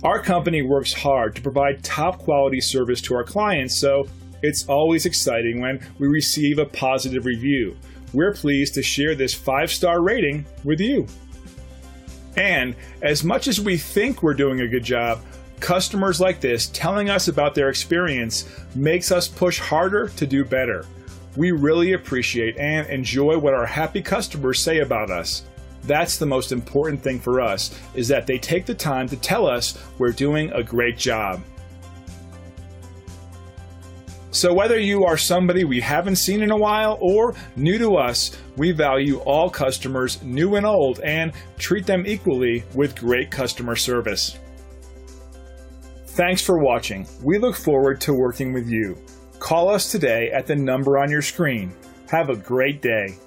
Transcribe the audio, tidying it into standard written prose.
Our company works hard to provide top quality service to our clients, so it's always exciting when we receive a positive review. We're pleased to share this 5-star rating with you. And as much as we think we're doing a good job, customers like this telling us about their experience makes us push harder to do better. We really appreciate and enjoy what our happy customers say about us. That's the most important thing for us, is that they take the time to tell us we're doing a great job. So whether you are somebody we haven't seen in a while or new to us, we value all customers, new and old, and treat them equally with great customer service. Thanks for watching. We look forward to working with you. Call us today at the number on your screen. Have a great day.